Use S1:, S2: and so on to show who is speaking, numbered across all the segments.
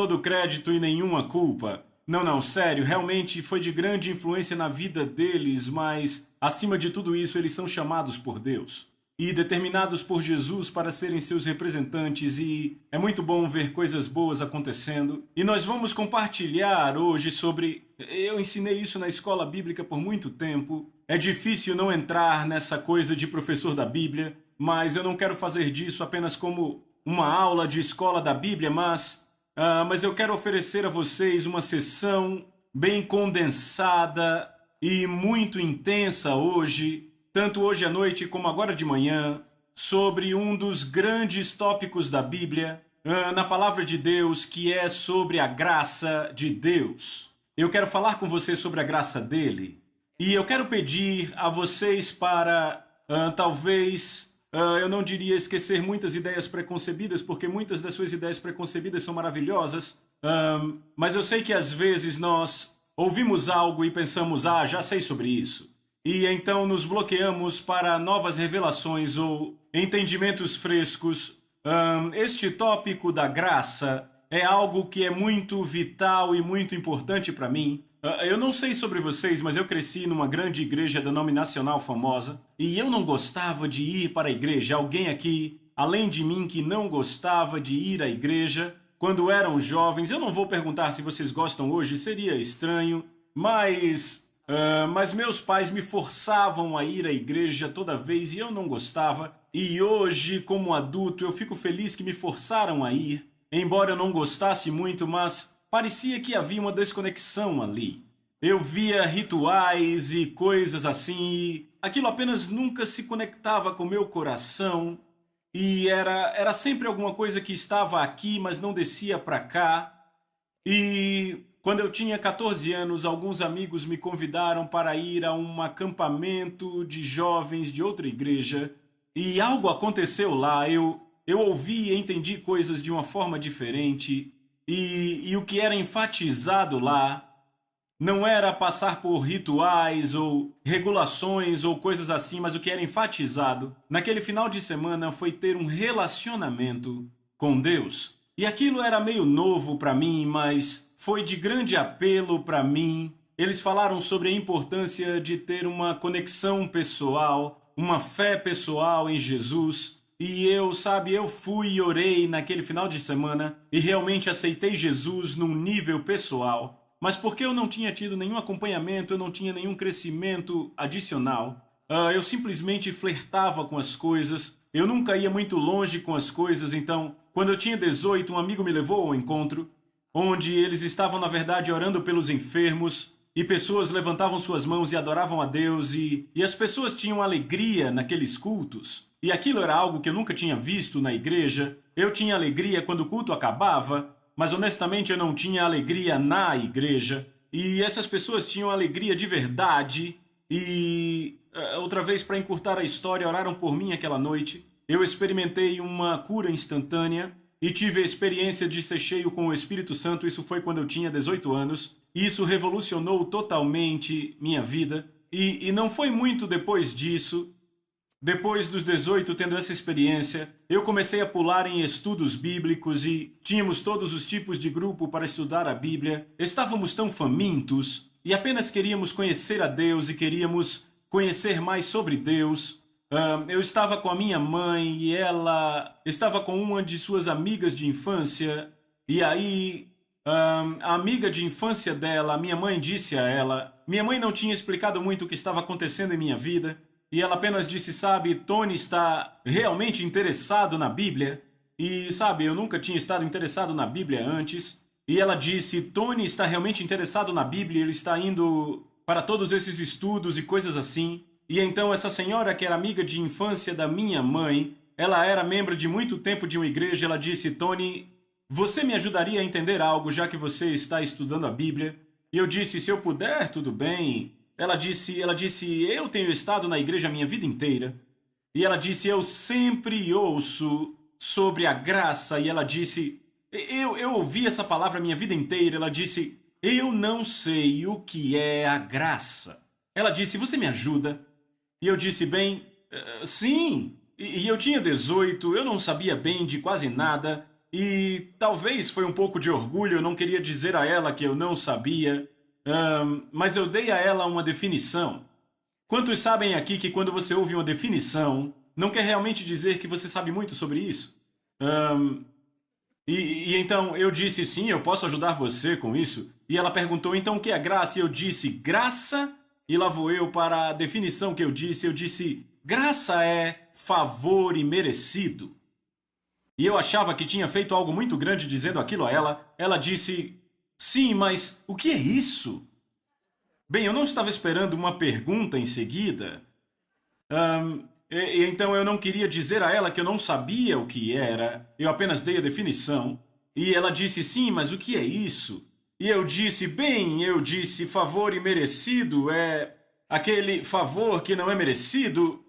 S1: todo crédito e nenhuma culpa. Não, não, sério, realmente foi de grande influência na vida deles, mas acima de tudo isso, eles são chamados por Deus e determinados por Jesus para serem seus representantes, e é muito bom ver coisas boas acontecendo. E nós vamos compartilhar hoje sobre... Eu ensinei isso na escola bíblica por muito tempo. É difícil não entrar nessa coisa de professor da Bíblia, mas eu não quero fazer disso apenas como uma aula de escola da Bíblia, mas eu quero oferecer a vocês uma sessão bem condensada e muito intensa hoje, tanto hoje à noite como agora de manhã, sobre um dos grandes tópicos da Bíblia, na Palavra de Deus, que é sobre a graça de Deus. Eu quero falar com vocês sobre a graça dele, e eu quero pedir a vocês para, talvez, eu não diria esquecer muitas ideias preconcebidas, porque muitas das suas ideias preconcebidas são maravilhosas, mas eu sei que às vezes nós ouvimos algo e pensamos, já sei sobre isso. E então nos bloqueamos para novas revelações ou entendimentos frescos. Este tópico da graça é algo que é muito vital e muito importante para mim. Eu não sei sobre vocês, mas eu cresci numa grande igreja denominacional famosa e eu não gostava de ir para a igreja. Alguém aqui, além de mim, que não gostava de ir à igreja quando eram jovens? Eu não vou perguntar se vocês gostam hoje, seria estranho, mas meus pais me forçavam a ir à igreja toda vez e eu não gostava. E hoje, como adulto, eu fico feliz que me forçaram a ir, embora eu não gostasse muito, mas parecia que havia uma desconexão ali. Eu via rituais e coisas assim, e aquilo apenas nunca se conectava com meu coração, e era sempre alguma coisa que estava aqui, mas não descia para cá. E quando eu tinha 14 anos, alguns amigos me convidaram para ir a um acampamento de jovens de outra igreja, e algo aconteceu lá. Eu ouvi e entendi coisas de uma forma diferente, e o que era enfatizado lá não era passar por rituais ou regulações ou coisas assim, mas o que era enfatizado naquele final de semana foi ter um relacionamento com Deus. E aquilo era meio novo para mim, mas foi de grande apelo para mim. Eles falaram sobre a importância de ter uma conexão pessoal, uma fé pessoal em Jesus. E eu fui e orei naquele final de semana e realmente aceitei Jesus num nível pessoal. Mas porque eu não tinha tido nenhum acompanhamento, eu não tinha nenhum crescimento adicional. Eu simplesmente flertava com as coisas, eu nunca ia muito longe com as coisas, então, quando eu tinha 18, um amigo me levou ao encontro, onde eles estavam, na verdade, orando pelos enfermos, e pessoas levantavam suas mãos e adoravam a Deus, e as pessoas tinham alegria naqueles cultos. E aquilo era algo que eu nunca tinha visto na igreja. Eu tinha alegria quando o culto acabava, mas honestamente eu não tinha alegria na igreja. E essas pessoas tinham alegria de verdade. E outra vez, para encurtar a história, oraram por mim aquela noite. Eu experimentei uma cura instantânea e tive a experiência de ser cheio com o Espírito Santo. Isso foi quando eu tinha 18 anos. Isso revolucionou totalmente minha vida. E não foi muito depois disso. Depois dos 18, tendo essa experiência, eu comecei a pular em estudos bíblicos e tínhamos todos os tipos de grupo para estudar a Bíblia. Estávamos tão famintos e apenas queríamos conhecer a Deus e queríamos conhecer mais sobre Deus. Eu estava com a minha mãe e ela estava com uma de suas amigas de infância. E aí, a amiga de infância dela, minha mãe disse a ela... Minha mãe não tinha explicado muito o que estava acontecendo em minha vida. E ela apenas disse, Tony está realmente interessado na Bíblia. E, eu nunca tinha estado interessado na Bíblia antes. E ela disse, Tony está realmente interessado na Bíblia, ele está indo para todos esses estudos e coisas assim. E então essa senhora, que era amiga de infância da minha mãe, ela era membro de muito tempo de uma igreja, ela disse, Tony, você me ajudaria a entender algo, já que você está estudando a Bíblia? E eu disse, se eu puder, tudo bem. Ela disse, eu tenho estado na igreja a minha vida inteira. E ela disse, eu sempre ouço sobre a graça. E ela disse, eu ouvi essa palavra a minha vida inteira. Ela disse, eu não sei o que é a graça. Ela disse, você me ajuda? E eu disse, bem, sim. E eu tinha 18, eu não sabia bem de quase nada. e talvez foi um pouco de orgulho, eu não queria dizer a ela que eu não sabia, mas eu dei a ela uma definição. Quantos sabem aqui que quando você ouve uma definição, não quer realmente dizer que você sabe muito sobre isso? Ahn, e então eu disse, sim, eu posso ajudar você com isso. E ela perguntou, então o que é graça? E eu disse, graça, e lá vou eu para a definição que eu disse, graça é favor imerecido. E eu achava que tinha feito algo muito grande dizendo aquilo a ela. Ela disse, sim, mas o que é isso? Bem, eu não estava esperando uma pergunta em seguida. Então eu não queria dizer a ela que eu não sabia o que era, eu apenas dei a definição. E ela disse, sim, mas o que é isso? E eu disse, bem, eu disse, favor imerecido é aquele favor que não é merecido.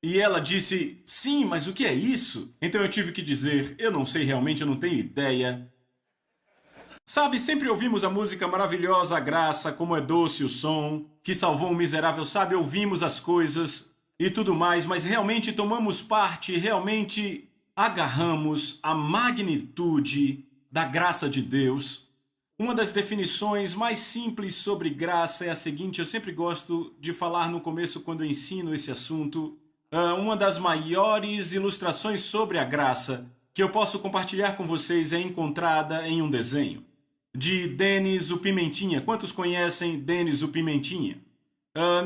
S1: E ela disse, sim, mas o que é isso? Então eu tive que dizer, eu não sei realmente, eu não tenho ideia. Sabe, sempre ouvimos a música maravilhosa, a graça, como é doce o som, que salvou um miserável, sabe, ouvimos as coisas e tudo mais, mas realmente tomamos parte, realmente agarramos a magnitude da graça de Deus. Uma das definições mais simples sobre graça é a seguinte, eu sempre gosto de falar no começo quando eu ensino esse assunto. Uma das maiores ilustrações sobre a graça que eu posso compartilhar com vocês é encontrada em um desenho de Denis o Pimentinha. Quantos conhecem Denis o Pimentinha?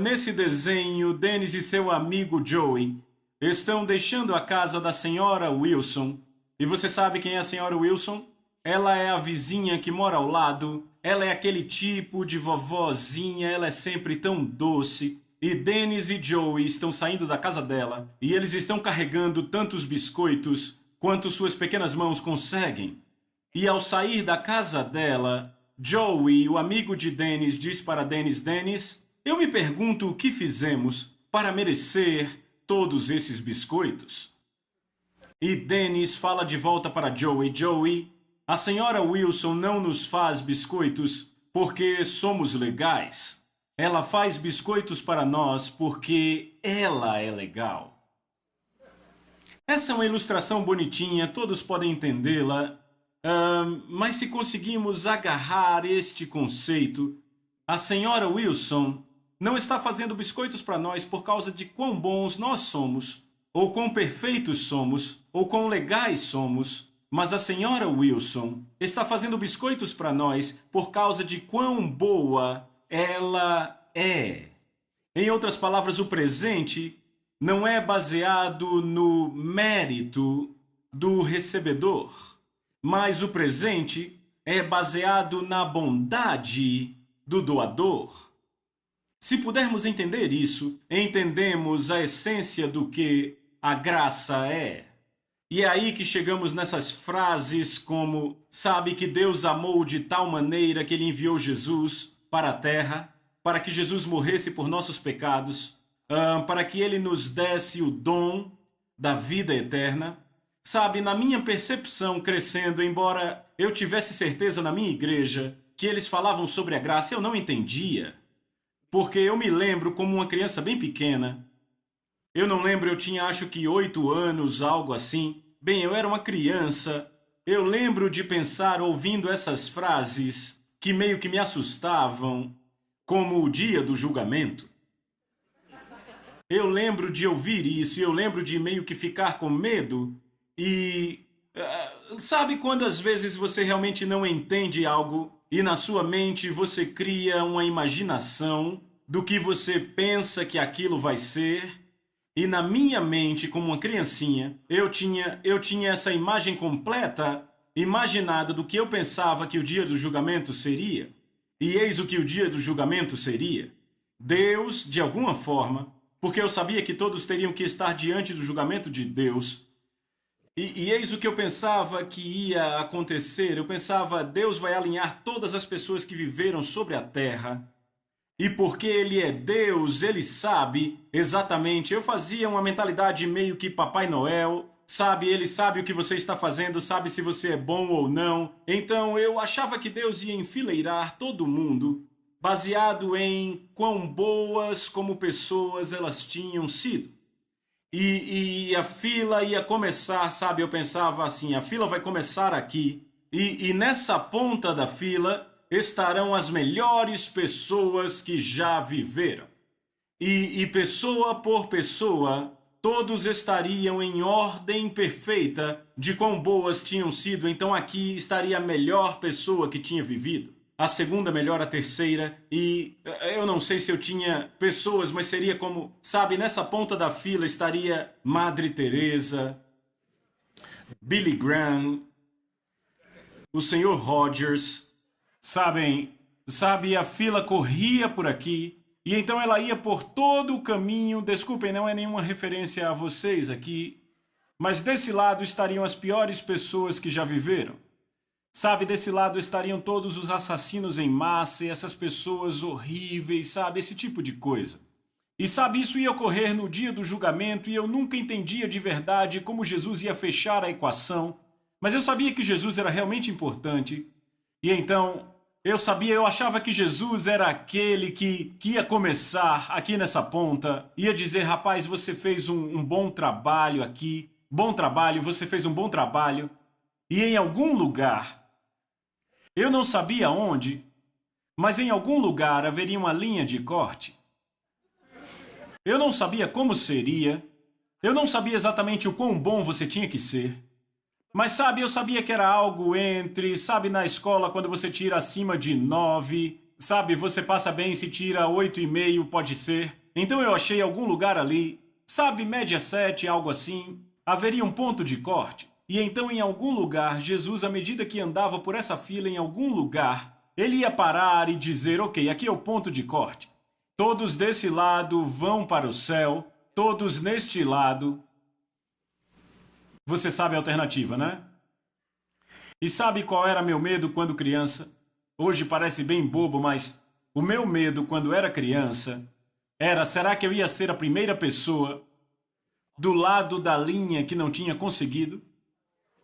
S1: Nesse desenho, Denis e seu amigo Joey estão deixando a casa da senhora Wilson. E você sabe quem é a senhora Wilson? Ela é a vizinha que mora ao lado. Ela é aquele tipo de vovozinha, ela é sempre tão doce. E Denis e Joey estão saindo da casa dela e eles estão carregando tantos biscoitos quanto suas pequenas mãos conseguem. E ao sair da casa dela, Joey, o amigo de Dennis, diz para Dennis, Dennis, eu me pergunto o que fizemos para merecer todos esses biscoitos. E Dennis fala de volta para Joey, Joey, a senhora Wilson não nos faz biscoitos porque somos legais. Ela faz biscoitos para nós porque ela é legal. Essa é uma ilustração bonitinha, todos podem entendê-la. Mas se conseguimos agarrar este conceito, a senhora Wilson não está fazendo biscoitos para nós por causa de quão bons nós somos, ou quão perfeitos somos, ou quão legais somos, mas a senhora Wilson está fazendo biscoitos para nós por causa de quão boa ela é. Em outras palavras, o presente não é baseado no mérito do recebedor, mas o presente é baseado na bondade do doador. Se pudermos entender isso, entendemos a essência do que a graça é. E é aí que chegamos nessas frases como, sabe que Deus amou de tal maneira que Ele enviou Jesus para a terra, para que Jesus morresse por nossos pecados, para que Ele nos desse o dom da vida eterna. Sabe, na minha percepção crescendo, embora eu tivesse certeza na minha igreja que eles falavam sobre a graça, eu não entendia. Porque eu me lembro como uma criança bem pequena. Eu não lembro, eu tinha acho que 8 anos, algo assim. Bem, eu era uma criança. Eu lembro de pensar ouvindo essas frases que meio que me assustavam, como o dia do julgamento. Eu lembro de ouvir isso e eu lembro de meio que ficar com medo. E sabe quando às vezes você realmente não entende algo e na sua mente você cria uma imaginação do que você pensa que aquilo vai ser? E na minha mente, como uma criancinha, eu tinha essa imagem completa, imaginada do que eu pensava que o dia do julgamento seria. E eis o que o dia do julgamento seria. Deus, de alguma forma, porque eu sabia que todos teriam que estar diante do julgamento de Deus. E eis o que eu pensava que ia acontecer. Eu pensava, Deus vai alinhar todas as pessoas que viveram sobre a terra. E porque Ele é Deus, Ele sabe exatamente. Eu fazia uma mentalidade meio que Papai Noel. Sabe, Ele sabe o que você está fazendo, sabe se você é bom ou não. Então eu achava que Deus ia enfileirar todo mundo, baseado em quão boas como pessoas elas tinham sido. e a fila ia começar, sabe? Eu pensava assim, a fila vai começar aqui, e nessa ponta da fila estarão as melhores pessoas que já viveram. E pessoa por pessoa, todos estariam em ordem perfeita de quão boas tinham sido. Então aqui estaria a melhor pessoa que tinha vivido, a segunda melhor, a terceira, e eu não sei se eu tinha pessoas, mas seria como, sabe, nessa ponta da fila estaria Madre Teresa, Billy Graham, o Sr. Rogers, sabe, a fila corria por aqui, e então ela ia por todo o caminho. Desculpem, não é nenhuma referência a vocês aqui, mas desse lado estariam as piores pessoas que já viveram. Sabe, desse lado estariam todos os assassinos em massa e essas pessoas horríveis, sabe, esse tipo de coisa. E sabe, isso ia ocorrer no dia do julgamento e eu nunca entendia de verdade como Jesus ia fechar a equação, mas eu sabia que Jesus era realmente importante. E então, eu achava que Jesus era aquele que ia começar aqui nessa ponta, ia dizer, rapaz, você fez um bom trabalho aqui, bom trabalho, você fez um bom trabalho, e em algum lugar, eu não sabia onde, mas em algum lugar haveria uma linha de corte. Eu não sabia como seria, eu não sabia exatamente o quão bom você tinha que ser, mas sabe, eu sabia que era algo entre, sabe, na escola quando você tira acima de 9, sabe, você passa bem se tira 8,5, pode ser. Então eu achei algum lugar ali, sabe, média 7, algo assim, haveria um ponto de corte. E então em algum lugar, Jesus, à medida que andava por essa fila, em algum lugar, ele ia parar e dizer, ok, aqui é o ponto de corte. Todos desse lado vão para o céu, todos neste lado. Você sabe a alternativa, né? E sabe qual era meu medo quando criança? Hoje parece bem bobo, mas o meu medo quando era criança era, será que eu ia ser a primeira pessoa do lado da linha que não tinha conseguido?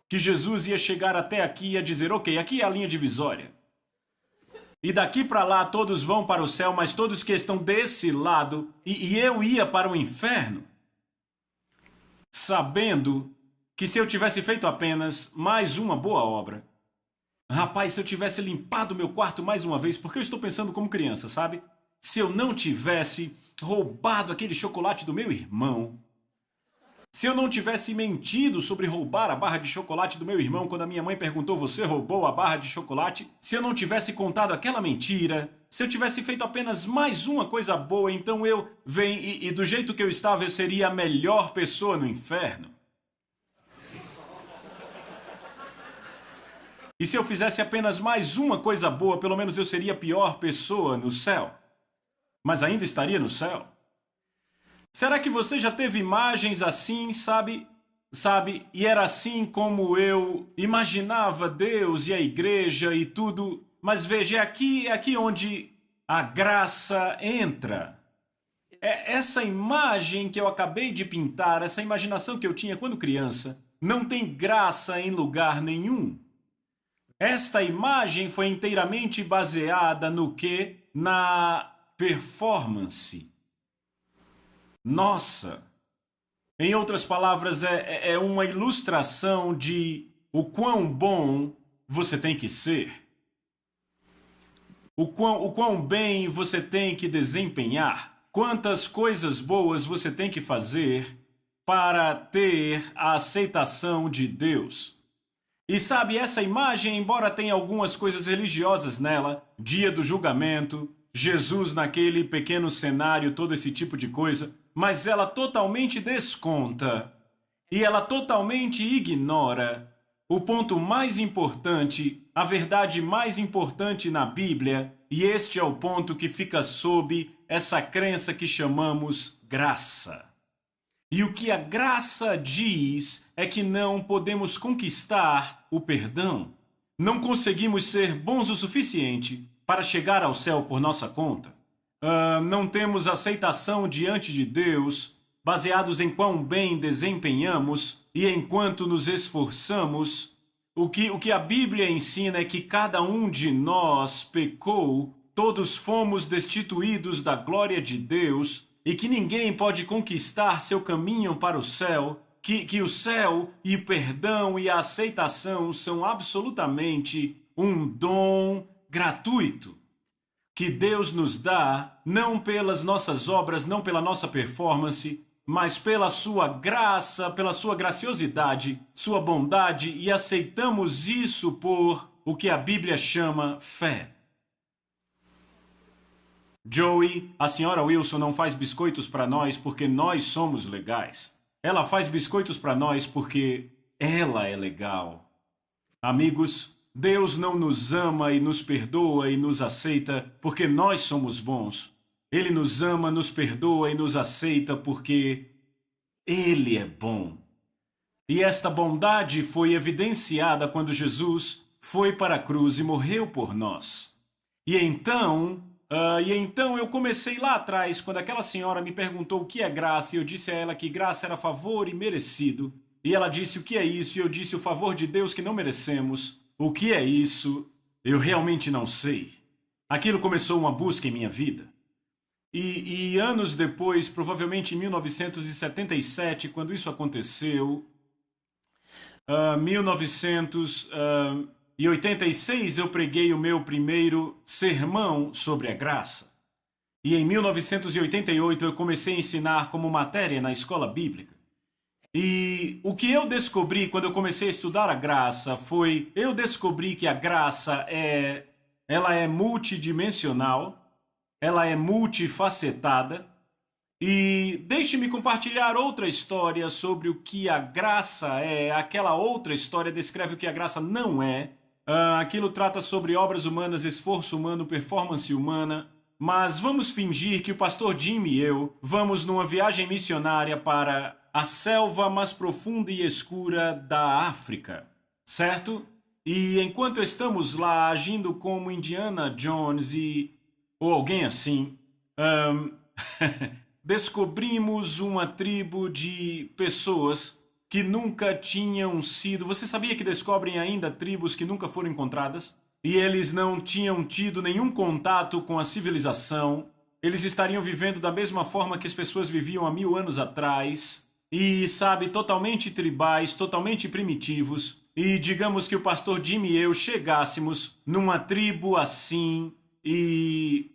S1: Que Jesus ia chegar até aqui e ia dizer, ok, aqui é a linha divisória. E daqui para lá todos vão para o céu, mas todos que estão desse lado, e eu ia para o inferno, sabendo que se eu tivesse feito apenas mais uma boa obra, rapaz, se eu tivesse limpado meu quarto mais uma vez, porque eu estou pensando como criança, sabe? Se eu não tivesse roubado aquele chocolate do meu irmão, se eu não tivesse mentido sobre roubar a barra de chocolate do meu irmão quando a minha mãe perguntou, você roubou a barra de chocolate? Se eu não tivesse contado aquela mentira, se eu tivesse feito apenas mais uma coisa boa, então eu venho e do jeito que eu estava eu seria a melhor pessoa no inferno. E se eu fizesse apenas mais uma coisa boa, pelo menos eu seria a pior pessoa no céu. Mas ainda estaria no céu. Será que você já teve imagens assim, sabe? E era assim como eu imaginava Deus e a igreja e tudo. Mas veja, é aqui onde a graça entra. É essa imagem que eu acabei de pintar, essa imaginação que eu tinha quando criança, não tem graça em lugar nenhum. Esta imagem foi inteiramente baseada no quê? Na performance. Nossa! Em outras palavras, é uma ilustração de o quão bom você tem que ser. O quão bem você tem que desempenhar. Quantas coisas boas você tem que fazer para ter a aceitação de Deus. E sabe, essa imagem, embora tenha algumas coisas religiosas nela, dia do julgamento, Jesus naquele pequeno cenário, todo esse tipo de coisa, mas ela totalmente desconta e ela totalmente ignora o ponto mais importante, a verdade mais importante na Bíblia, e este é o ponto que fica sob essa crença que chamamos graça. E o que a graça diz é que não podemos conquistar o perdão. Não conseguimos ser bons o suficiente para chegar ao céu por nossa conta. Não temos aceitação diante de Deus, baseados em quão bem desempenhamos e enquanto nos esforçamos. O que a Bíblia ensina é que cada um de nós pecou, todos fomos destituídos da glória de Deus, e que ninguém pode conquistar seu caminho para o céu, que o céu e o perdão e a aceitação são absolutamente um dom gratuito que Deus nos dá, não pelas nossas obras, não pela nossa performance, mas pela sua graça, pela sua graciosidade, sua bondade, e aceitamos isso por o que a Bíblia chama fé. Joey, a senhora Wilson não faz biscoitos para nós porque nós somos legais. Ela faz biscoitos para nós porque ela é legal. Amigos, Deus não nos ama e nos perdoa e nos aceita porque nós somos bons. Ele nos ama, nos perdoa e nos aceita porque Ele é bom. E esta bondade foi evidenciada quando Jesus foi para a cruz e morreu por nós. E então eu comecei lá atrás, quando aquela senhora me perguntou o que é graça, e eu disse a ela que graça era favor imerecido. E ela disse o que é isso, e eu disse o favor de Deus que não merecemos. O que é isso? Eu realmente não sei. Aquilo começou uma busca em minha vida. E anos depois, provavelmente em 1977, quando isso aconteceu, 1986 eu preguei o meu primeiro sermão sobre a graça. E em 1988 eu comecei a ensinar como matéria na escola bíblica. E o que eu descobri quando eu comecei a estudar a graça foi, eu descobri que a graça ela é multidimensional, ela é multifacetada. E deixe-me compartilhar outra história sobre o que a graça é. Aquela outra história descreve o que a graça não é. Aquilo trata sobre obras humanas, esforço humano, performance humana. Mas vamos fingir que o pastor Jim e eu vamos numa viagem missionária para a selva mais profunda e escura da África, certo? E enquanto estamos lá agindo como Indiana Jones ou alguém assim, descobrimos uma tribo de pessoas que nunca tinham sido... Você sabia que descobrem ainda tribos que nunca foram encontradas? E eles não tinham tido nenhum contato com a civilização. Eles estariam vivendo da mesma forma que as pessoas viviam há 1000 anos atrás. E, sabe, totalmente tribais, totalmente primitivos. E digamos que o pastor Jim e eu chegássemos numa tribo assim e...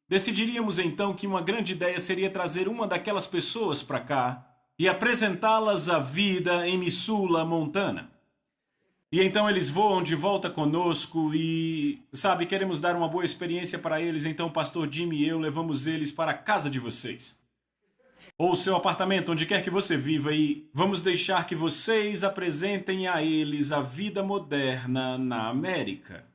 S1: decidiríamos então que uma grande ideia seria trazer uma daquelas pessoas para cá e apresentá-las à vida em Missoula, Montana. E então eles voam de volta conosco e, sabe, queremos dar uma boa experiência para eles, então o pastor Jim e eu levamos eles para a casa de vocês. Ou seu apartamento, onde quer que você viva, e vamos deixar que vocês apresentem a eles a vida moderna na América.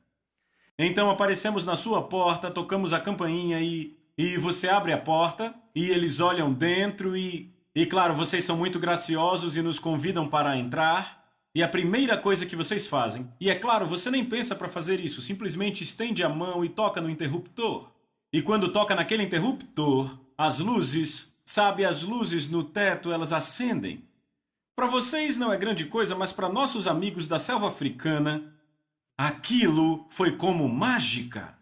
S1: Então aparecemos na sua porta, tocamos a campainha e você abre a porta e eles olham dentro e claro, vocês são muito graciosos e nos convidam para entrar. E a primeira coisa que vocês fazem, e é claro, você nem pensa para fazer isso, simplesmente estende a mão e toca no interruptor. E quando toca naquele interruptor, as luzes, sabe, as luzes no teto, elas acendem. Para vocês não é grande coisa, mas para nossos amigos da selva africana, aquilo foi como mágica.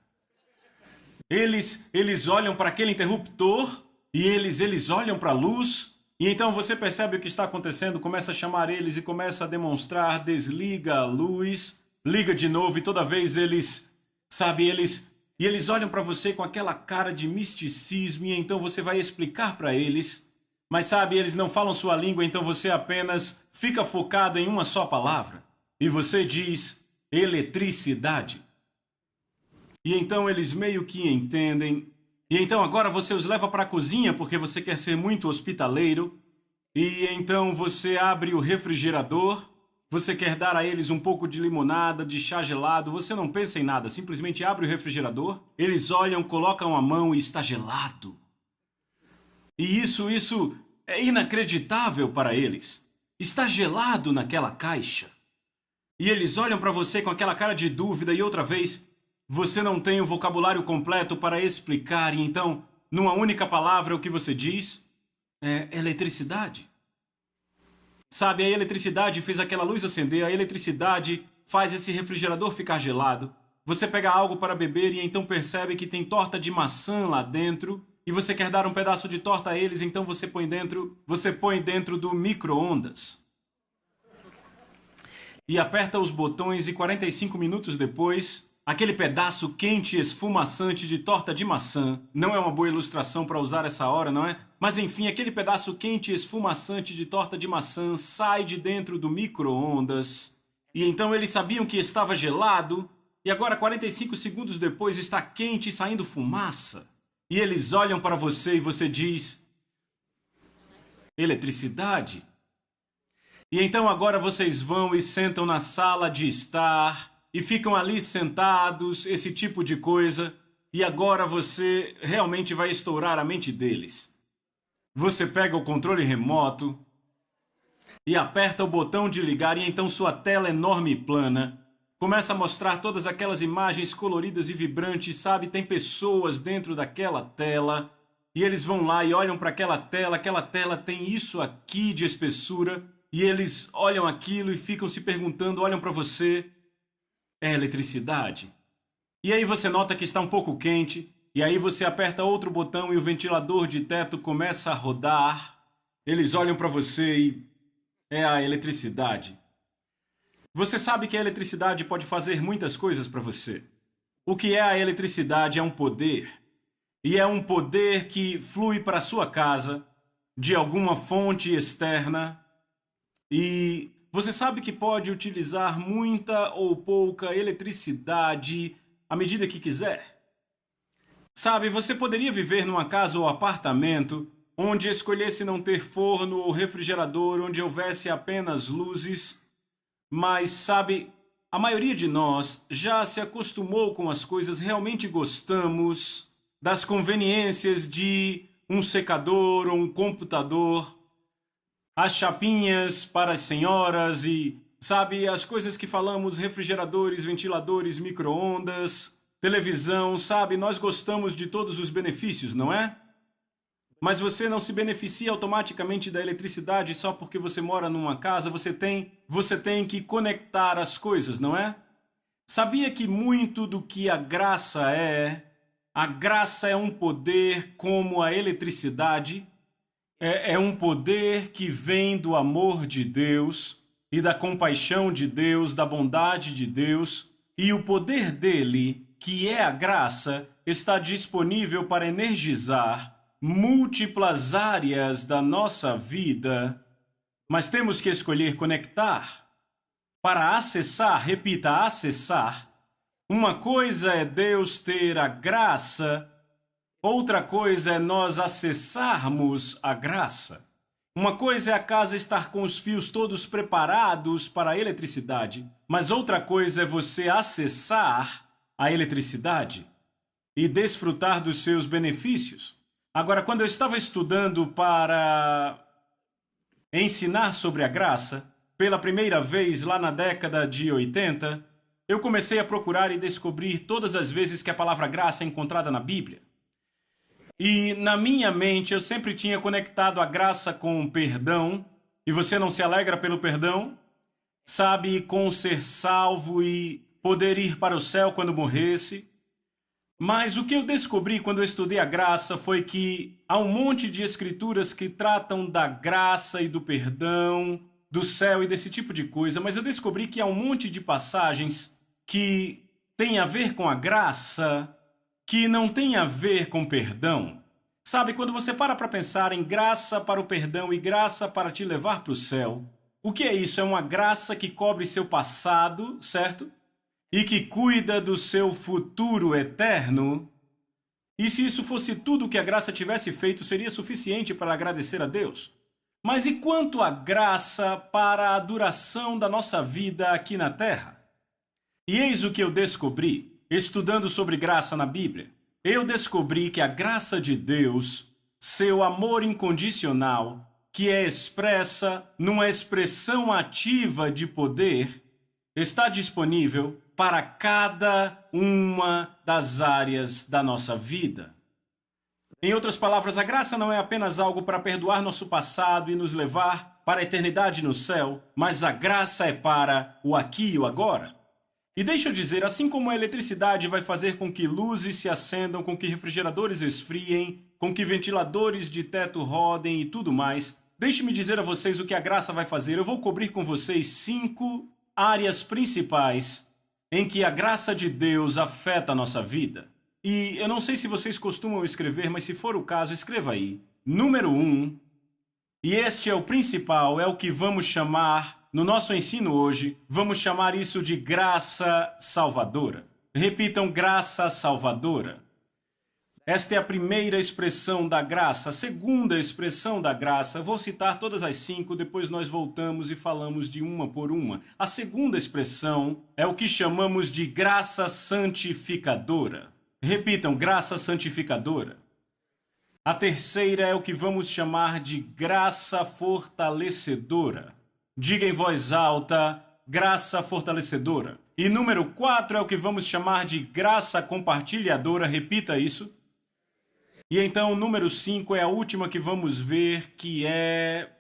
S1: Eles olham para aquele interruptor e eles olham para a luz. E então você percebe o que está acontecendo, começa a chamar eles e começa a demonstrar, desliga a luz, liga de novo e toda vez eles olham para você com aquela cara de misticismo e então você vai explicar para eles. Mas sabe, eles não falam sua língua, então você apenas fica focado em uma só palavra. E você diz... eletricidade. E então eles meio que entendem. E então agora você os leva para a cozinha porque você quer ser muito hospitaleiro. E então você abre o refrigerador. Você quer dar a eles um pouco de limonada, de chá gelado. Você não pensa em nada, simplesmente abre o refrigerador. Eles olham, colocam a mão e está gelado. E isso é inacreditável para eles. Está gelado naquela caixa. E eles olham para você com aquela cara de dúvida e outra vez, você não tem o vocabulário completo para explicar e então, numa única palavra, o que você diz é eletricidade. Sabe, a eletricidade fez aquela luz acender, a eletricidade faz esse refrigerador ficar gelado. Você pega algo para beber e então percebe que tem torta de maçã lá dentro e você quer dar um pedaço de torta a eles, então você põe dentro do micro-ondas. E aperta os botões e 45 minutos depois, aquele pedaço quente e esfumaçante de torta de maçã, não é uma boa ilustração para usar essa hora, não é? Mas enfim, aquele pedaço quente e esfumaçante de torta de maçã sai de dentro do micro-ondas. E então eles sabiam que estava gelado, e agora 45 segundos depois está quente e saindo fumaça. E eles olham para você e você diz: eletricidade. E então agora vocês vão e sentam na sala de estar e ficam ali sentados, esse tipo de coisa, e agora você realmente vai estourar a mente deles. Você pega o controle remoto e aperta o botão de ligar, e então sua tela enorme e plana começa a mostrar todas aquelas imagens coloridas e vibrantes, sabe? Tem pessoas dentro daquela tela, e eles vão lá e olham para aquela tela tem isso aqui de espessura, e eles olham aquilo e ficam se perguntando, olham para você, é eletricidade. E aí você nota que está um pouco quente, e aí você aperta outro botão e o ventilador de teto começa a rodar. Eles olham para você e é a eletricidade. Você sabe que a eletricidade pode fazer muitas coisas para você. O que é a eletricidade é um poder. E é um poder que flui para a sua casa de alguma fonte externa. E você sabe que pode utilizar muita ou pouca eletricidade à medida que quiser. Sabe, você poderia viver numa casa ou apartamento onde escolhesse não ter forno ou refrigerador, onde houvesse apenas luzes. Mas, sabe, a maioria de nós já se acostumou com as coisas, realmente gostamos das conveniências de um secador ou um computador, as chapinhas para as senhoras e, sabe, as coisas que falamos, refrigeradores, ventiladores, micro-ondas, televisão, sabe, nós gostamos de todos os benefícios, não é? Mas você não se beneficia automaticamente da eletricidade só porque você mora numa casa, você tem que conectar as coisas, não é? Sabia que muito do que a graça é um poder como a eletricidade? É um poder que vem do amor de Deus e da compaixão de Deus, da bondade de Deus, e o poder dele, que é a graça, está disponível para energizar múltiplas áreas da nossa vida, mas temos que escolher conectar. Para acessar, repita, acessar. Uma coisa é Deus ter a graça, outra coisa é nós acessarmos a graça. Uma coisa é a casa estar com os fios todos preparados para a eletricidade, mas outra coisa é você acessar a eletricidade e desfrutar dos seus benefícios. Agora, quando eu estava estudando para ensinar sobre a graça, pela primeira vez lá na década de 80, eu comecei a procurar e descobrir todas as vezes que a palavra graça é encontrada na Bíblia. E na minha mente eu sempre tinha conectado a graça com perdão, e você não se alegra pelo perdão? Sabe, com ser salvo e poder ir para o céu quando morresse? Mas o que eu descobri quando eu estudei a graça foi que há um monte de escrituras que tratam da graça e do perdão, do céu e desse tipo de coisa, mas eu descobri que há um monte de passagens que têm a ver com a graça, que não têm a ver com perdão. Sabe, quando você para pensar em graça para o perdão e graça para te levar para o céu, o que é isso? É uma graça que cobre seu passado, certo? E que cuida do seu futuro eterno? E se isso fosse tudo o que a graça tivesse feito, seria suficiente para agradecer a Deus? Mas e quanto à graça para a duração da nossa vida aqui na Terra? E eis o que eu descobri, estudando sobre graça na Bíblia. Eu descobri que a graça de Deus, seu amor incondicional, que é expressa numa expressão ativa de poder, está disponível para cada uma das áreas da nossa vida. Em outras palavras, a graça não é apenas algo para perdoar nosso passado e nos levar para a eternidade no céu, mas a graça é para o aqui e o agora. E deixa eu dizer, assim como a eletricidade vai fazer com que luzes se acendam, com que refrigeradores esfriem, com que ventiladores de teto rodem e tudo mais, deixe-me dizer a vocês o que a graça vai fazer. Eu vou cobrir com vocês 5 áreas principais em que a graça de Deus afeta a nossa vida. E eu não sei se vocês costumam escrever, mas se for o caso, escreva aí. Número 1, e este é o principal, é o que vamos chamar, no nosso ensino hoje, vamos chamar isso de graça salvadora. Repitam, graça salvadora. Esta é a primeira expressão da graça. A segunda expressão da graça, vou citar todas as 5, depois nós voltamos e falamos de uma por uma. A segunda expressão é o que chamamos de graça santificadora. Repitam, graça santificadora. A terceira é o que vamos chamar de graça fortalecedora. Diga em voz alta, graça fortalecedora. E número 4 é o que vamos chamar de graça compartilhadora. Repita isso. E então, número 5 é a última que vamos ver, que é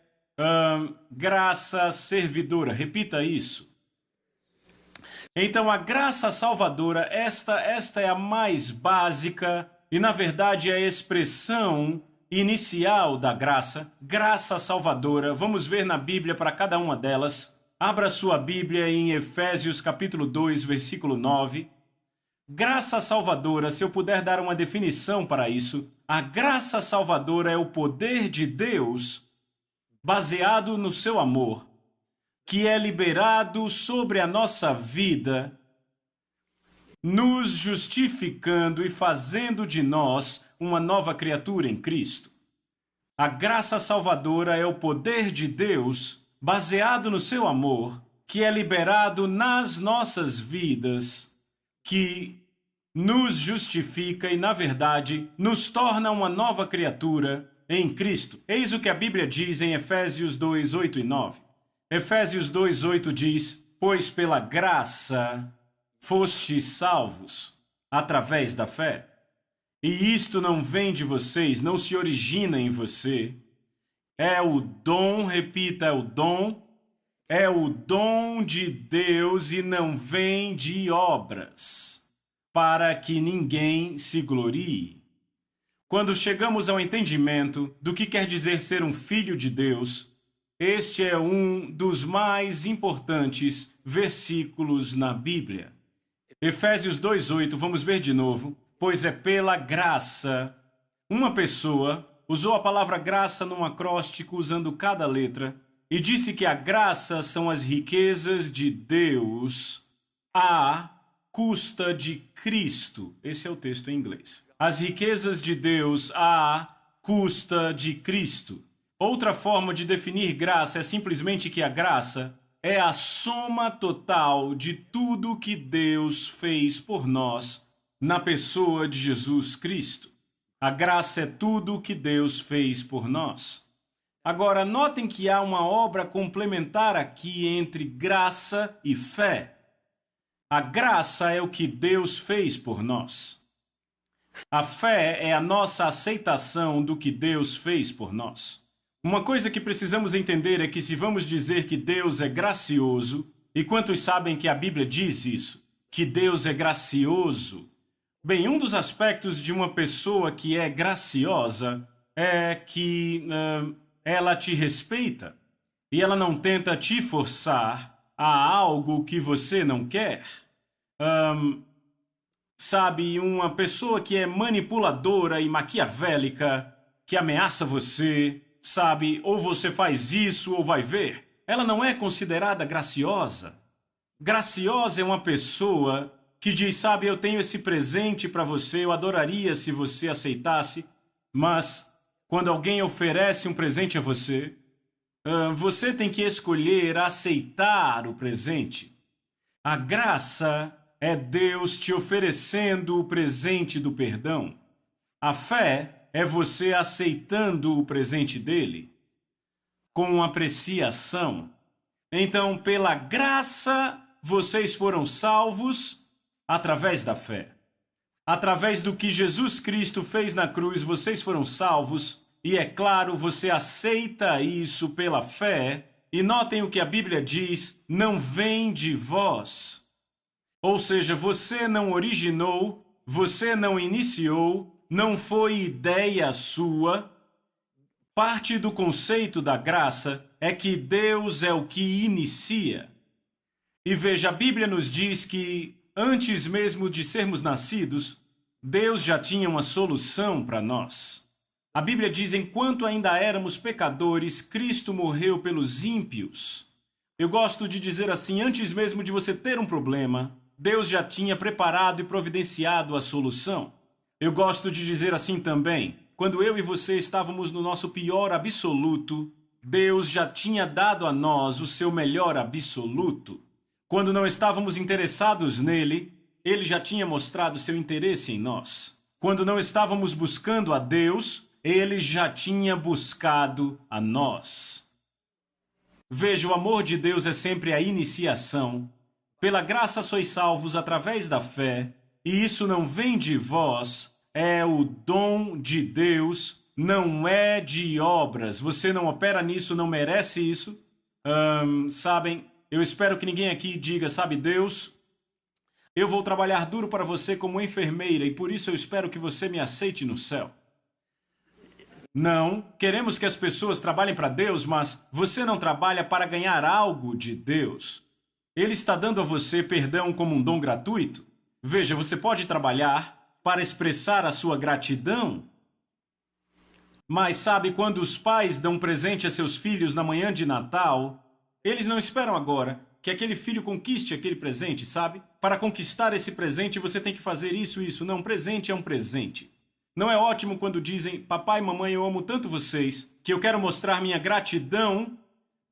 S1: graça servidora. Repita isso. Então, a graça salvadora, esta é a mais básica e, na verdade, é a expressão inicial da graça, graça salvadora. Vamos ver na Bíblia para cada uma delas. Abra sua Bíblia em Efésios capítulo 2, versículo 9. Graça salvadora, se eu puder dar uma definição para isso, a graça salvadora é o poder de Deus baseado no seu amor, que é liberado sobre a nossa vida, nos justificando e fazendo de nós uma nova criatura em Cristo. A graça salvadora é o poder de Deus baseado no seu amor, que é liberado nas nossas vidas, que nos justifica e, na verdade, nos torna uma nova criatura em Cristo. Eis o que a Bíblia diz em Efésios 2, 8 e 9. Efésios 2, 8 diz: pois pela graça fostes salvos, através da fé. E isto não vem de vocês, não se origina em você. É o dom, repita, é o dom de Deus e não vem de obras, para que ninguém se glorie. Quando chegamos ao entendimento do que quer dizer ser um filho de Deus, este é um dos mais importantes versículos na Bíblia. Efésios 2:8, vamos ver de novo. Pois é pela graça. Uma pessoa usou a palavra graça num acróstico usando cada letra e disse que a graça são as riquezas de Deus à custa de Cristo. Esse é o texto em inglês. As riquezas de Deus à custa de Cristo. Outra forma de definir graça é simplesmente que a graça é a soma total de tudo que Deus fez por nós na pessoa de Jesus Cristo. A graça é tudo o que Deus fez por nós. Agora, notem que há uma obra complementar aqui entre graça e fé. A graça é o que Deus fez por nós. A fé é a nossa aceitação do que Deus fez por nós. Uma coisa que precisamos entender é que se vamos dizer que Deus é gracioso, e quantos sabem que a Bíblia diz isso, que Deus é gracioso? Bem, um dos aspectos de uma pessoa que é graciosa é que ela te respeita e ela não tenta te forçar a algo que você não quer. Sabe, uma pessoa que é manipuladora e maquiavélica, que ameaça você, sabe, ou você faz isso ou vai ver, ela não é considerada graciosa. Graciosa é uma pessoa que diz, sabe, eu tenho esse presente para você, eu adoraria se você aceitasse, mas quando alguém oferece um presente a você, você tem que escolher aceitar o presente. A graça é Deus te oferecendo o presente do perdão. A fé é você aceitando o presente dele com apreciação. Então, pela graça, vocês foram salvos através da fé. Através do que Jesus Cristo fez na cruz, vocês foram salvos. E é claro, você aceita isso pela fé. E notem o que a Bíblia diz, não vem de vós. Ou seja, você não originou, você não iniciou, não foi ideia sua. Parte do conceito da graça é que Deus é o que inicia. E veja, a Bíblia nos diz que, antes mesmo de sermos nascidos, Deus já tinha uma solução para nós. A Bíblia diz: enquanto ainda éramos pecadores, Cristo morreu pelos ímpios. Eu gosto de dizer assim, antes mesmo de você ter um problema, Deus já tinha preparado e providenciado a solução. Eu gosto de dizer assim também, quando eu e você estávamos no nosso pior absoluto, Deus já tinha dado a nós o seu melhor absoluto. Quando não estávamos interessados nele, ele já tinha mostrado seu interesse em nós. Quando não estávamos buscando a Deus, ele já tinha buscado a nós. Veja, o amor de Deus é sempre a iniciação. Pela graça sois salvos através da fé, e isso não vem de vós, é o dom de Deus, não é de obras. Você não opera nisso, não merece isso. Sabem, eu espero que ninguém aqui diga, sabe, Deus, eu vou trabalhar duro para você como enfermeira e por isso eu espero que você me aceite no céu. Não, queremos que as pessoas trabalhem para Deus, mas você não trabalha para ganhar algo de Deus. Ele está dando a você perdão como um dom gratuito. Veja, você pode trabalhar para expressar a sua gratidão. Mas sabe, quando os pais dão presente a seus filhos na manhã de Natal, eles não esperam agora que aquele filho conquiste aquele presente, sabe? Para conquistar esse presente você tem que fazer isso, isso. Não, presente é um presente. Não é ótimo quando dizem, papai e mamãe, eu amo tanto vocês, que eu quero mostrar minha gratidão,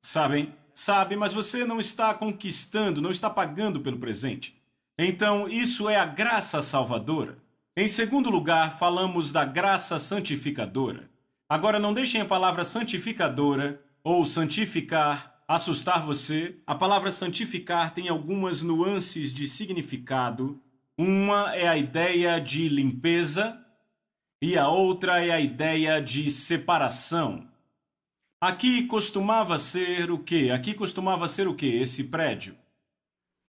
S1: sabem? Sabe, mas você não está conquistando, não está pagando pelo presente. Então, isso é a graça salvadora. Em segundo lugar, falamos da graça santificadora. Agora, não deixem a palavra santificadora ou santificar assustar você. A palavra santificar tem algumas nuances de significado. Uma é a ideia de limpeza e a outra é a ideia de separação. Aqui costumava ser o quê? Aqui costumava ser o quê? Esse prédio?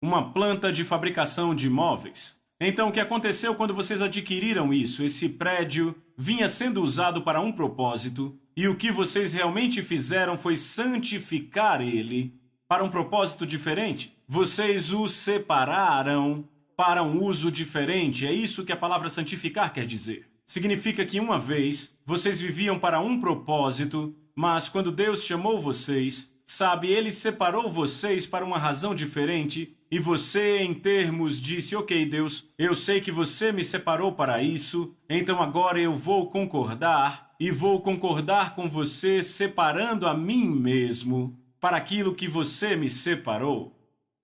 S1: Uma planta de fabricação de móveis. Então, o que aconteceu quando vocês adquiriram isso? Esse prédio vinha sendo usado para um propósito, e o que vocês realmente fizeram foi santificar ele para um propósito diferente. Vocês o separaram para um uso diferente. É isso que a palavra santificar quer dizer. Significa que uma vez vocês viviam para um propósito, mas quando Deus chamou vocês, sabe, ele separou vocês para uma razão diferente. E você, em termos, disse, ok, Deus, eu sei que você me separou para isso, então agora eu vou concordar, e vou concordar com você separando a mim mesmo para aquilo que você me separou.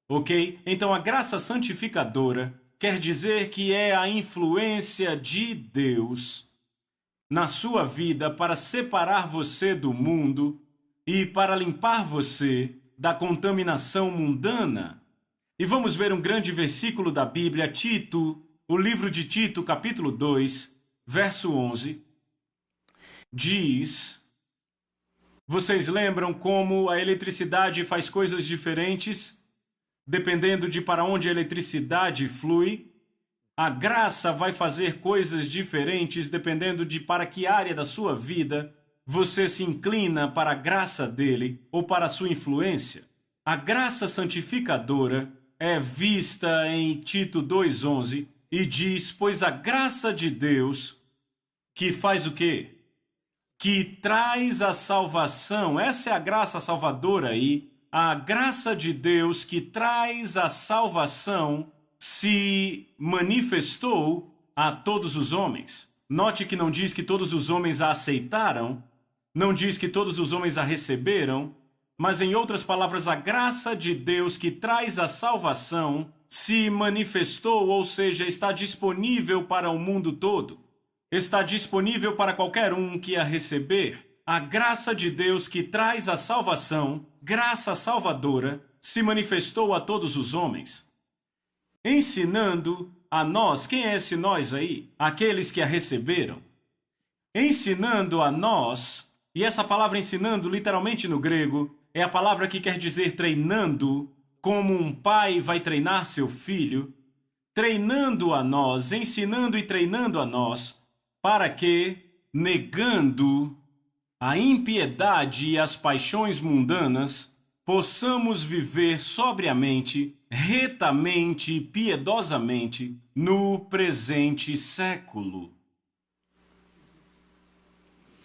S1: Ok? Então a graça santificadora quer dizer que é a influência de Deus na sua vida para separar você do mundo e para limpar você da contaminação mundana. E vamos ver um grande versículo da Bíblia, Tito, o livro de Tito, capítulo 2, verso 11. Diz, vocês lembram como a eletricidade faz coisas diferentes, dependendo de para onde a eletricidade flui? A graça vai fazer coisas diferentes dependendo de para que área da sua vida você se inclina para a graça dele ou para a sua influência. A graça santificadora é vista em Tito 2,11 e diz, pois a graça de Deus, que faz o quê? Que traz a salvação. Essa é a graça salvadora aí. A graça de Deus que traz a salvação se manifestou a todos os homens. Note que não diz que todos os homens a aceitaram, não diz que todos os homens a receberam, mas em outras palavras, a graça de Deus que traz a salvação se manifestou, ou seja, está disponível para o mundo todo. Está disponível para qualquer um que a receber. A graça de Deus que traz a salvação, graça salvadora, se manifestou a todos os homens, ensinando a nós, quem é esse nós aí? Aqueles que a receberam. Ensinando a nós, e essa palavra ensinando, literalmente no grego, é a palavra que quer dizer treinando, como um pai vai treinar seu filho. treinando a nós, ensinando e treinando a nós, para que, negando a impiedade e as paixões mundanas, possamos viver sobriamente, retamente e piedosamente no presente século.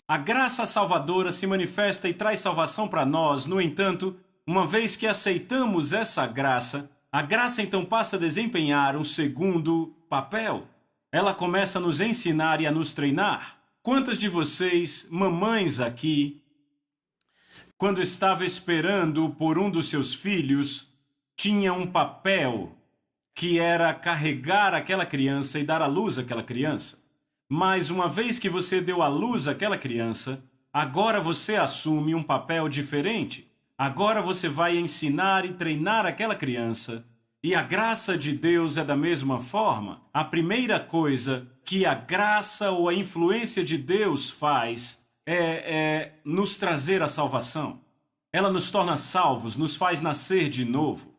S1: A graça salvadora se manifesta e traz salvação para nós, no entanto, uma vez que aceitamos essa graça, a graça então passa a desempenhar um segundo papel. Ela começa a nos ensinar e a nos treinar. Quantas de vocês, mamães aqui, quando estava esperando por um dos seus filhos, tinha um papel que era carregar aquela criança e dar à luz àquela criança? Mas uma vez que você deu à luz àquela criança, agora você assume um papel diferente. Agora você vai ensinar e treinar aquela criança. E a graça de Deus é da mesma forma. A primeira coisa que a graça ou a influência de Deus faz é nos trazer a salvação. Ela nos torna salvos, nos faz nascer de novo.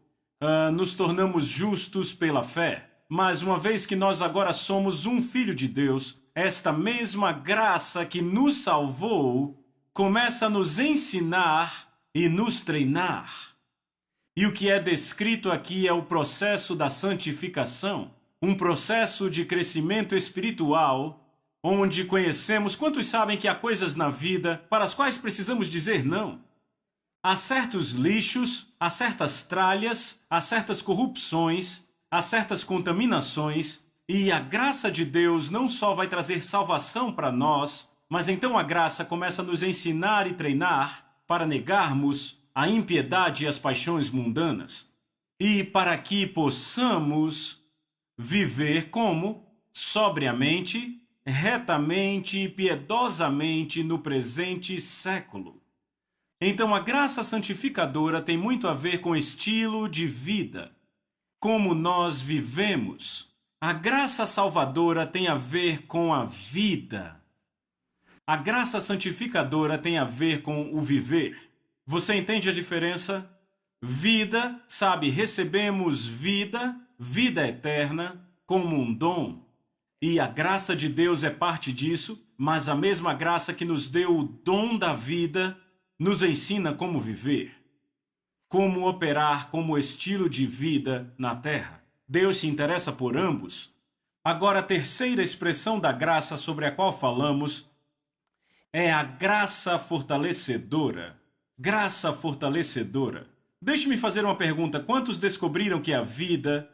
S1: Nos tornamos justos pela fé. Mas uma vez que nós agora somos um filho de Deus, esta mesma graça que nos salvou começa a nos ensinar e nos treinar. E o que é descrito aqui é o processo da santificação, um processo de crescimento espiritual, onde conhecemos. Quantos sabem que há coisas na vida para as quais precisamos dizer não? Há certos lixos, há certas tralhas, há certas corrupções, há certas contaminações, e a graça de Deus não só vai trazer salvação para nós, mas então a graça começa a nos ensinar e treinar para negarmos a impiedade e as paixões mundanas, e para que possamos viver como? Sobriamente, retamente e piedosamente no presente século. Então a graça santificadora tem muito a ver com estilo de vida, como nós vivemos. A graça salvadora tem a ver com a vida. A graça santificadora tem a ver com o viver. Você entende a diferença? Vida, sabe, recebemos vida, vida eterna, como um dom. E a graça de Deus é parte disso, mas a mesma graça que nos deu o dom da vida nos ensina como viver, como operar como estilo de vida na terra. Deus se interessa por ambos. Agora, a terceira expressão da graça sobre a qual falamos é a graça fortalecedora. Graça fortalecedora. Deixe-me fazer uma pergunta. Quantos descobriram que a vida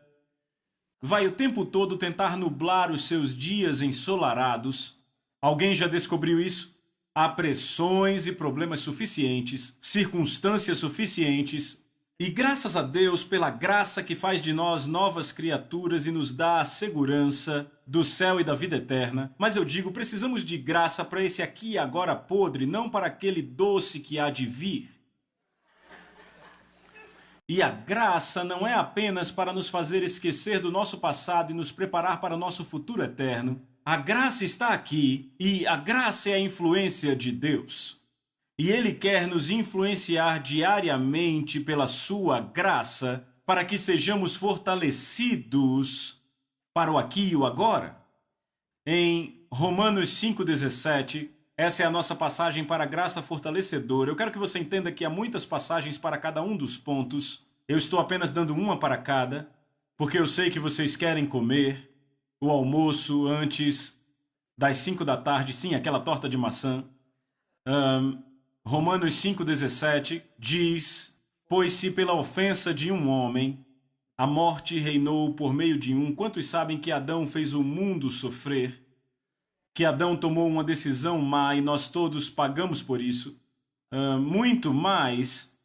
S1: vai o tempo todo tentar nublar os seus dias ensolarados? Alguém já descobriu isso? Há pressões e problemas suficientes, circunstâncias suficientes, e graças a Deus pela graça que faz de nós novas criaturas e nos dá a segurança do céu e da vida eterna. Mas eu digo, precisamos de graça para esse aqui e agora podre, não para aquele doce que há de vir. E a graça não é apenas para nos fazer esquecer do nosso passado e nos preparar para o nosso futuro eterno. A graça está aqui e a graça é a influência de Deus. E Ele quer nos influenciar diariamente pela sua graça para que sejamos fortalecidos para o aqui e o agora. Em Romanos 5,17, essa é a nossa passagem para a graça fortalecedora. Eu quero que você entenda que há muitas passagens para cada um dos pontos. Eu estou apenas dando uma para cada, porque eu sei que vocês querem comer o almoço antes das 5 da tarde. Sim, aquela torta de maçã. Romanos 5,17 diz: pois se pela ofensa de um homem a morte reinou por meio de um, quantos sabem que Adão fez o mundo sofrer? Que Adão tomou uma decisão má e nós todos pagamos por isso? Muito mais,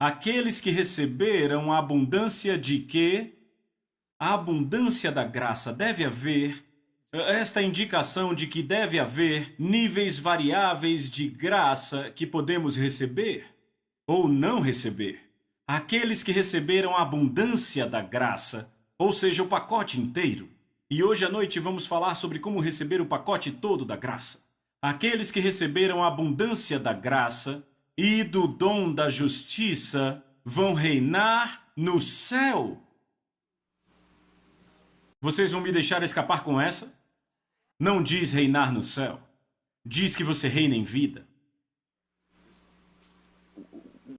S1: aqueles que receberam a abundância de quê? A abundância da graça. Deve haver esta indicação de que deve haver níveis variáveis de graça que podemos receber ou não receber. Aqueles que receberam a abundância da graça, ou seja, o pacote inteiro. E hoje à noite vamos falar sobre como receber o pacote todo da graça. Aqueles que receberam a abundância da graça e do dom da justiça vão reinar no céu. Vocês vão me deixar escapar com essa? Não diz reinar no céu. Diz que você reina em vida.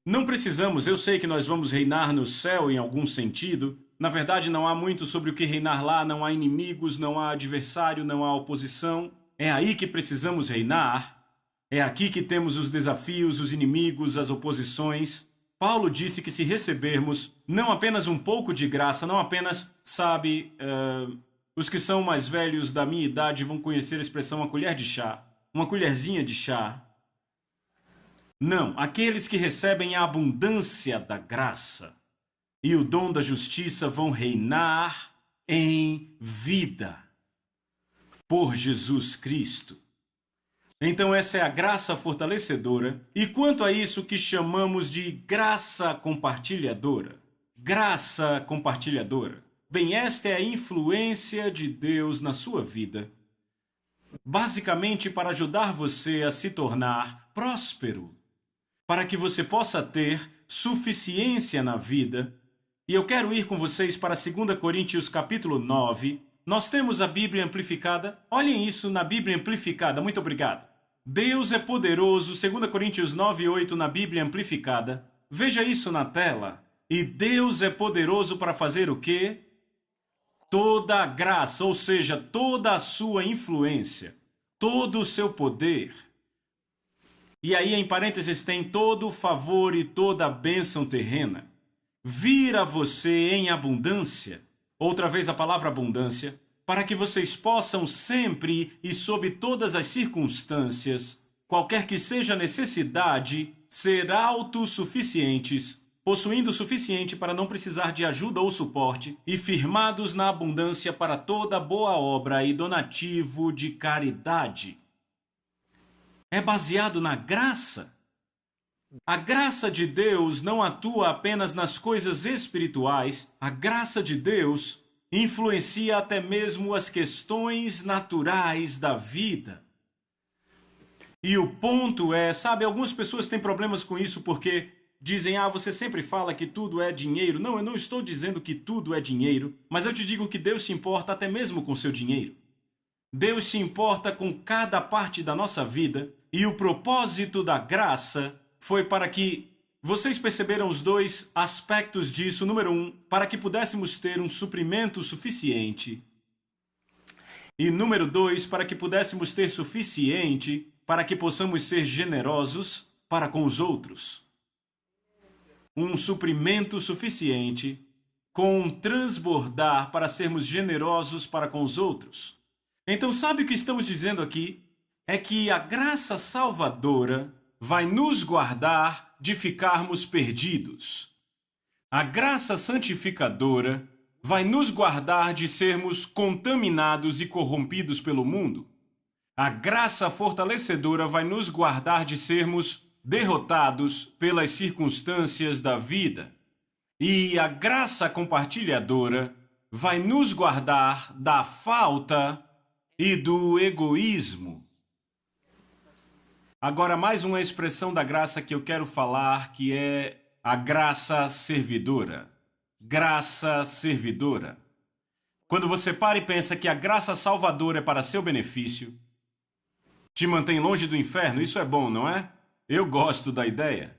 S1: Não precisamos, eu sei que nós vamos reinar no céu em algum sentido. Na verdade, não há muito sobre o que reinar lá, não há inimigos, não há adversário, não há oposição. É aí que precisamos reinar. É aqui que temos os desafios, os inimigos, as oposições. Paulo disse que se recebermos não apenas um pouco de graça, não apenas, os que são mais velhos da minha idade vão conhecer a expressão uma colher de chá, uma colherzinha de chá. Não, aqueles que recebem a abundância da graça e o dom da justiça vão reinar em vida por Jesus Cristo. Então essa é a graça fortalecedora. E quanto a isso que chamamos de graça compartilhadora? Graça compartilhadora. Bem, esta é a influência de Deus na sua vida. Basicamente para ajudar você a se tornar próspero. Para que você possa ter suficiência na vida. E eu quero ir com vocês para 2 Coríntios capítulo 9. Nós temos a Bíblia amplificada. Olhem isso na Bíblia amplificada. Muito obrigado. Deus é poderoso. 2 Coríntios 9:8 na Bíblia amplificada. Veja isso na tela. E Deus é poderoso para fazer o quê? Toda a graça, ou seja, toda a sua influência, todo o seu poder. E aí, em parênteses, tem todo o favor e toda a bênção terrena. Vir a você em abundância, outra vez a palavra abundância, para que vocês possam sempre e sob todas as circunstâncias, qualquer que seja a necessidade, ser autossuficientes, possuindo o suficiente para não precisar de ajuda ou suporte, e firmados na abundância para toda boa obra e donativo de caridade. É baseado na graça. A graça de Deus não atua apenas nas coisas espirituais. A graça de Deus influencia até mesmo as questões naturais da vida. E o ponto é, sabe, algumas pessoas têm problemas com isso porque dizem, você sempre fala que tudo é dinheiro. Não, eu não estou dizendo que tudo é dinheiro, mas eu te digo que Deus se importa até mesmo com seu dinheiro. Deus se importa com cada parte da nossa vida e o propósito da graça foi para que vocês perceberam os dois aspectos disso. Número 1, para que pudéssemos ter um suprimento suficiente. E número 2, para que pudéssemos ter suficiente para que possamos ser generosos para com os outros. Um suprimento suficiente com um transbordar para sermos generosos para com os outros. Então, sabe o que estamos dizendo aqui? É que a graça salvadora vai nos guardar de ficarmos perdidos. A graça santificadora vai nos guardar de sermos contaminados e corrompidos pelo mundo. A graça fortalecedora vai nos guardar de sermos derrotados pelas circunstâncias da vida. E a graça compartilhadora vai nos guardar da falta e do egoísmo. Agora, mais uma expressão da graça que eu quero falar, que é a graça servidora. Graça servidora. Quando você para e pensa que a graça salvadora é para seu benefício, te mantém longe do inferno, isso é bom, não é? Eu gosto da ideia.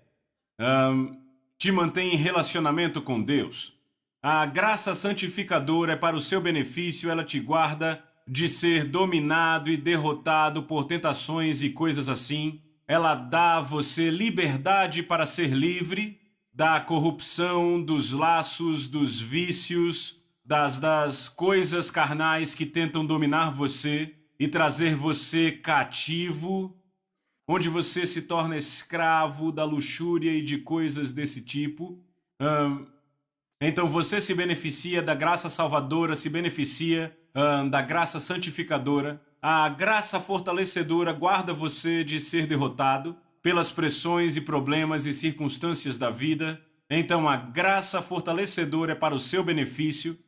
S1: Te mantém em relacionamento com Deus. A graça santificadora é para o seu benefício, ela te guarda de ser dominado e derrotado por tentações e coisas assim. Ela dá a você liberdade para ser livre da corrupção, dos laços, dos vícios, das coisas carnais que tentam dominar você e trazer você cativo, onde você se torna escravo da luxúria e de coisas desse tipo. Então você se beneficia da graça salvadora, se beneficia da graça santificadora. A graça fortalecedora guarda você de ser derrotado pelas pressões e problemas e circunstâncias da vida. Então a graça fortalecedora é para o seu benefício.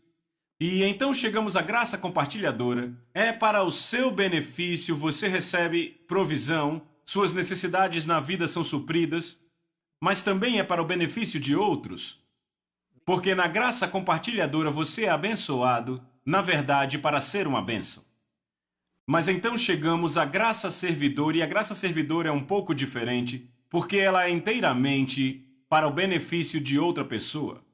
S1: E então chegamos à graça compartilhadora. É para o seu benefício, você recebe provisão, suas necessidades na vida são supridas, mas também é para o benefício de outros. Porque na graça compartilhadora você é abençoado na verdade, para ser uma bênção. Mas então chegamos à graça servidora, e a graça servidora é um pouco diferente, porque ela é inteiramente para o benefício de outra pessoa.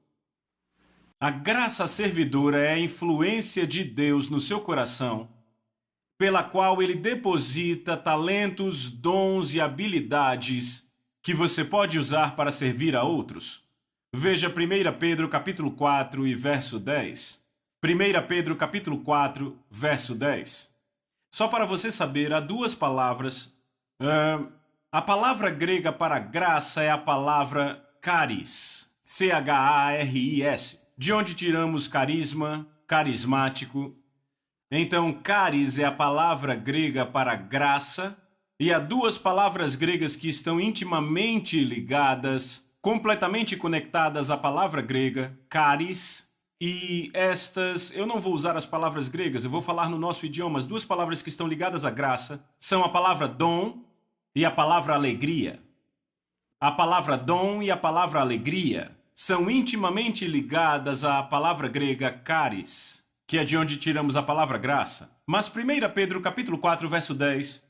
S1: A graça servidora é a influência de Deus no seu coração, pela qual ele deposita talentos, dons e habilidades que você pode usar para servir a outros. Veja 1 Pedro capítulo 4 e verso 10. 1 Pedro capítulo 4, verso 10. Só para você saber, há duas palavras. A palavra grega para graça é a palavra charis. C-H-A-R-I-S. De onde tiramos carisma, carismático. Então, charis é a palavra grega para graça. E há duas palavras gregas que estão intimamente ligadas, completamente conectadas à palavra grega, charis. E estas, eu não vou usar as palavras gregas, eu vou falar no nosso idioma. As duas palavras que estão ligadas à graça são a palavra dom e a palavra alegria. A palavra dom e a palavra alegria são intimamente ligadas à palavra grega charis, que é de onde tiramos a palavra graça. Mas 1 Pedro capítulo 4, verso 10,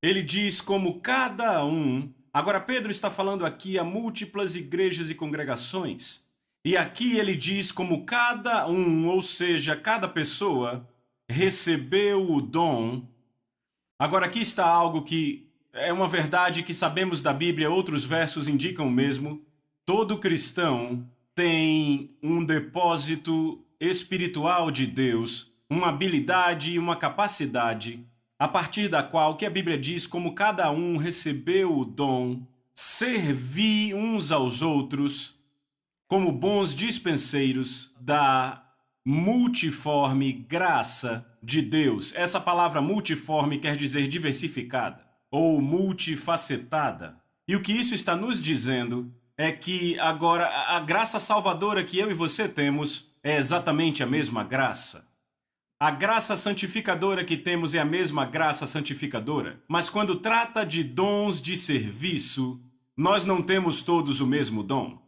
S1: ele diz como cada um... Agora Pedro está falando aqui a múltiplas igrejas e congregações. E aqui ele diz como cada um, ou seja, cada pessoa, recebeu o dom. Agora aqui está algo que é uma verdade que sabemos da Bíblia, outros versos indicam o mesmo. Todo cristão tem um depósito espiritual de Deus, uma habilidade e uma capacidade, a partir da qual que a Bíblia diz como cada um recebeu o dom, servir uns aos outros, como bons dispenseiros da multiforme graça de Deus. Essa palavra multiforme quer dizer diversificada ou multifacetada. E o que isso está nos dizendo é que agora a graça salvadora que eu e você temos é exatamente a mesma graça. A graça santificadora que temos é a mesma graça santificadora. Mas quando trata de dons de serviço, nós não temos todos o mesmo dom.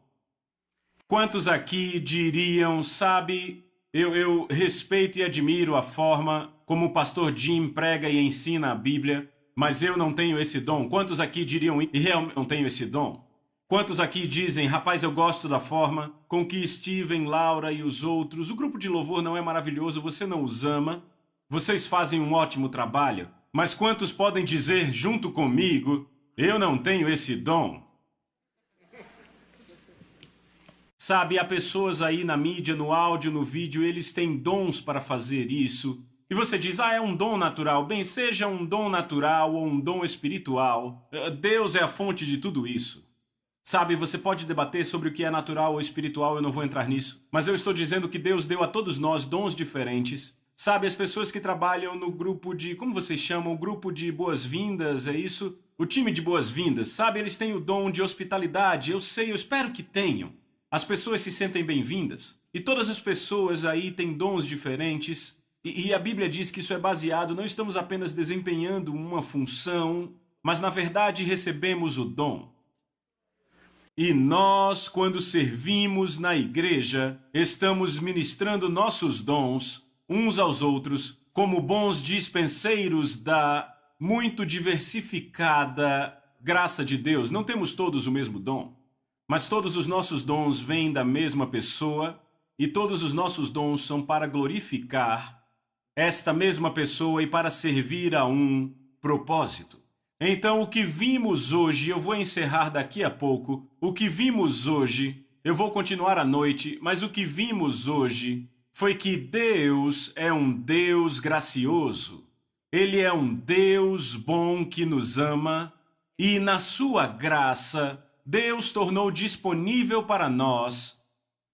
S1: Quantos aqui diriam, sabe, eu respeito e admiro a forma como o pastor Jim prega e ensina a Bíblia, mas eu não tenho esse dom? Quantos aqui diriam, e realmente não tenho esse dom? Quantos aqui dizem, rapaz, eu gosto da forma com que Steven, Laura e os outros, o grupo de louvor não é maravilhoso, você não os ama, vocês fazem um ótimo trabalho, mas quantos podem dizer junto comigo, eu não tenho esse dom? Sabe, há pessoas aí na mídia, no áudio, no vídeo, eles têm dons para fazer isso. E você diz, é um dom natural. Bem, seja um dom natural ou um dom espiritual, Deus é a fonte de tudo isso. Sabe, você pode debater sobre o que é natural ou espiritual, eu não vou entrar nisso. Mas eu estou dizendo que Deus deu a todos nós dons diferentes. Sabe, as pessoas que trabalham no grupo de, como vocês chamam, o grupo de boas-vindas, é isso? O time de boas-vindas, sabe, eles têm o dom de hospitalidade, eu sei, eu espero que tenham. As pessoas se sentem bem-vindas. E todas as pessoas aí têm dons diferentes. E a Bíblia diz que isso é baseado, não estamos apenas desempenhando uma função, mas na verdade recebemos o dom. E nós, quando servimos na igreja, estamos ministrando nossos dons uns aos outros como bons dispenseiros da muito diversificada graça de Deus. Não temos todos o mesmo dom. Mas todos os nossos dons vêm da mesma pessoa e todos os nossos dons são para glorificar esta mesma pessoa e para servir a um propósito. Então, o que vimos hoje, eu vou encerrar daqui a pouco, o que vimos hoje, eu vou continuar à noite, mas o que vimos hoje foi que Deus é um Deus gracioso. Ele é um Deus bom que nos ama e na sua graça Deus tornou disponível para nós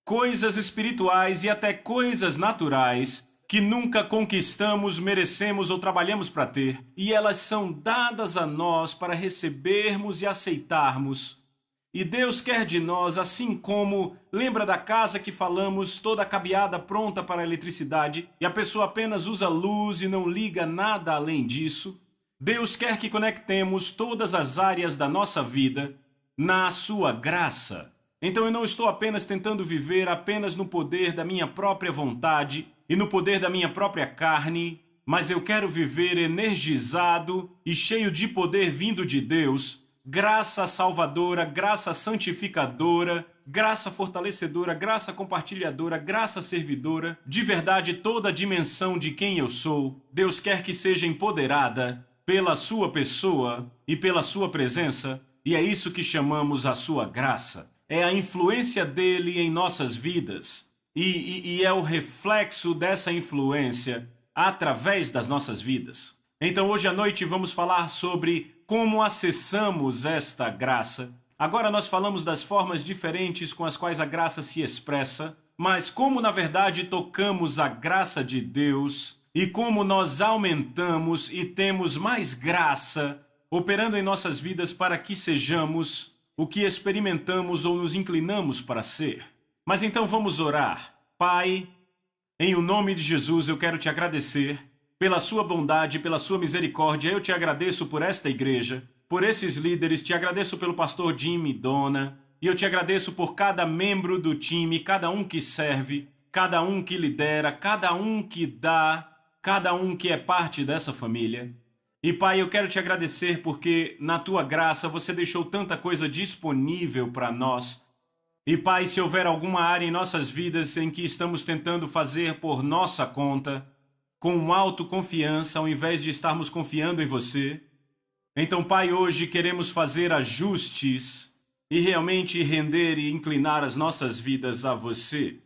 S1: coisas espirituais e até coisas naturais que nunca conquistamos, merecemos ou trabalhamos para ter. E elas são dadas a nós para recebermos e aceitarmos. E Deus quer de nós, assim como, lembra da casa que falamos, toda cabeada pronta para a eletricidade, e a pessoa apenas usa luz e não liga nada além disso? Deus quer que conectemos todas as áreas da nossa vida na sua graça. Então eu não estou apenas tentando viver apenas no poder da minha própria vontade, e no poder da minha própria carne, mas eu quero viver energizado e cheio de poder vindo de Deus, graça salvadora, graça santificadora, graça fortalecedora, graça compartilhadora, graça servidora, de verdade toda a dimensão de quem eu sou, Deus quer que seja empoderada pela sua pessoa e pela sua presença, e é isso que chamamos a sua graça. É a influência dele em nossas vidas, e é o reflexo dessa influência através das nossas vidas. Então hoje à noite vamos falar sobre como acessamos esta graça. Agora nós falamos das formas diferentes com as quais a graça se expressa, mas como na verdade tocamos a graça de Deus e como nós aumentamos e temos mais graça operando em nossas vidas para que sejamos o que experimentamos ou nos inclinamos para ser. Mas então vamos orar. Pai, em o nome de Jesus eu quero te agradecer pela sua bondade, pela sua misericórdia. Eu te agradeço por esta igreja, por esses líderes, te agradeço pelo pastor Jim e Dona, e eu te agradeço por cada membro do time, cada um que serve, cada um que lidera, cada um que dá, cada um que é parte dessa família. E Pai, eu quero te agradecer porque na tua graça você deixou tanta coisa disponível para nós. E Pai, se houver alguma área em nossas vidas em que estamos tentando fazer por nossa conta, com autoconfiança ao invés de estarmos confiando em você, então Pai, hoje queremos fazer ajustes e realmente render e inclinar as nossas vidas a você.